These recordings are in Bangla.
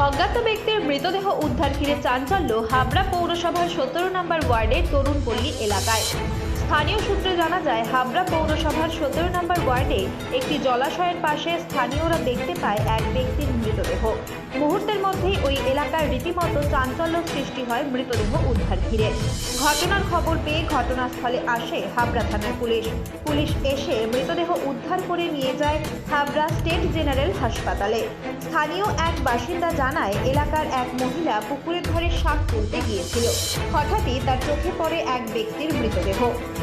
অজ্ঞাত ব্যক্তির মৃতদেহ উদ্ধার ঘিরে চাঞ্চল্য হাবড়া পৌরসভার 17 নম্বর ওয়ার্ডের তরুণপল্লী এলাকায়। স্থানীয় সূত্রে জানা যায়, হাবড়া পৌরসভার 17 নম্বর ওয়ার্ডে একটি জলাশয়ের পাশে স্থানীয়রা দেখতে পায় এক ব্যক্তির মৃতদেহ। মুহূর্তের মধ্যেই ওই এলাকার রীতিমতো চাঞ্চল্য সৃষ্টি হয় মৃতদেহ উদ্ধার ঘিরে। ঘটনার খবর পেয়ে ঘটনাস্থলে আসে হাবড়া থানার পুলিশ। পুলিশ এসে মৃতদেহ উদ্ধার করে নিয়ে যায় হাবড়া স্টেট জেনারেল হাসপাতালে। স্থানীয় এক বাসিন্দা জানায়, এলাকার এক মহিলা পুকুরের ধারে শাক তুলতে গিয়েছিল। হঠাৎই তার চোখে পড়ে এক ব্যক্তির মৃতদেহ।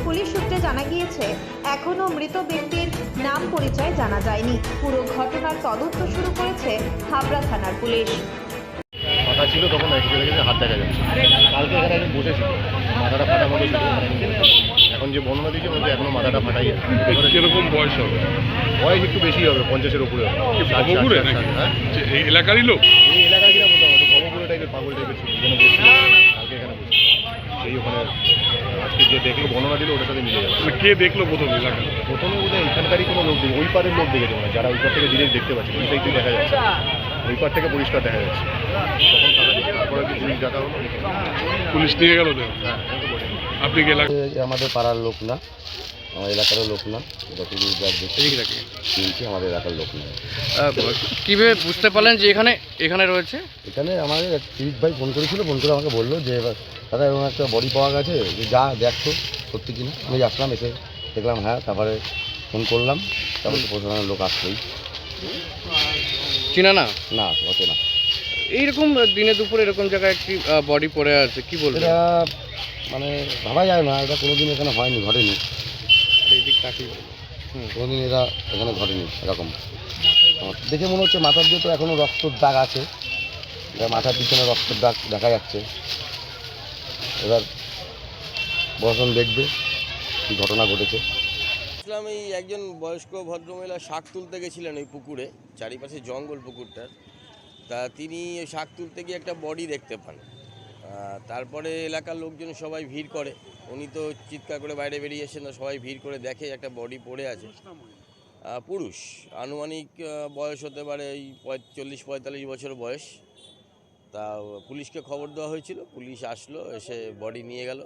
পুলিশ সূত্রে জানা গিয়েছে, এখনও মৃত ব্যক্তির নাম পরিচয় জানা যায়নি। পুরো ঘটনার তদন্ত শুরু করেছে হাবড়া থানার পুলিশ। ফাঁকা ছিল তখন হাত দেখা যাচ্ছে। কালকে এখানে একজন বসেছিল, মাথাটা ফাটা মতো ছিল। এখন যে বর্ণনা দিয়েছে বলতে এখনো মাথাটা ফাটাই আছে। কিরকম বয়স হবে? বয়স একটু বেশি হবে, 50-এর উপরে হবে। ভবঘুরে নাকি? হ্যাঁ, এই এলাকারই লোক? এই এলাকায় কিনা মোটামুটি ভবঘুরে টাইপের, পাগল টাইপের ছিল। এখানে বসছিল, কালকে এখানে বসছিল। সেই ওখানে আজকে যে দেখলো, বর্ণনা দিল, ওটার সাথে মিলে যাবে। কে দেখলো প্রথম এলাকা? প্রথমে বোধহয় এখানকারই কোনো লোক দেখে, ওই পারের লোক দেখেছে মানে, যারা ওই পার থেকে ডিরেক্ট দেখতে পাচ্ছে। ওই সাইড দেখা যাচ্ছে, ওই পার থেকে পরিষ্কার দেখা যাচ্ছে। তখন তারপরে কি পুলিশ ডাকা হলো। পুলিশ নিয়ে গেল দেহ? হ্যাঁ, এখন তো বলে আপনি কি এলাকা? আমাদের পাড়ার লোক না, আমার এলাকারও লোক না। যতদূর যা দেখছি শুনছি আমাদের এলাকার লোক না। কীভাবে বুঝতে পারলেন যে এখানে রয়েছে? এখানে আমাদের এক সিরিজ ভাই ফোন করেছিল, ফোন করে আমাকে বললো যে দাদা এরকম একটা বডি পাওয়া গেছে, যে যা দেখতো সত্যি কিনা। আমি আসলাম, এসে দেখলাম হ্যাঁ, তারপরে ফোন করলাম, তারপরে প্রশাসনের লোক আসলোই। চিনা না? না, হচ্ছে না। এইরকম দিনে দুপুরে এরকম জায়গায় একটি বডি পড়ে আছে, কি বলবেন? এটা মানে ভাবা যায় না, এটা কোনোদিন এখানে হয়নি, ঘটেনি। কোনোদিন এরা এখানে ঘটেনি এরকম। দেখে মনে হচ্ছে মাথার দিয়ে তো এখনও রক্তর দাগ আছে, মাথার পিছনে রক্তের দাগ দেখা যাচ্ছে। এবার প্রশাসন দেখবে কী ঘটনা ঘটেছে। ইসলাম এই একজন বয়স্ক ভদ্রমহিলা শাক তুলতে গেছিলেন ওই পুকুরে, চারিপাশে জঙ্গল পুকুরটার। তা তিনি শাক তুলতে গিয়ে একটা বডি দেখতে পান। তারপরে এলাকার লোকজন সবাই ভিড় করে, উনি তো চিৎকার করে বাইরে বেরিয়ে এসেছেন, সবাই ভিড় করে দেখে একটা বডি পড়ে আছে। পুরুষ, আনুমানিক বয়স হতে পারে এই 40-45 বছর বয়স। তা পুলিশকে খবর দেওয়া হয়েছিল, পুলিশ আসলো, এসে বডি নিয়ে গেল।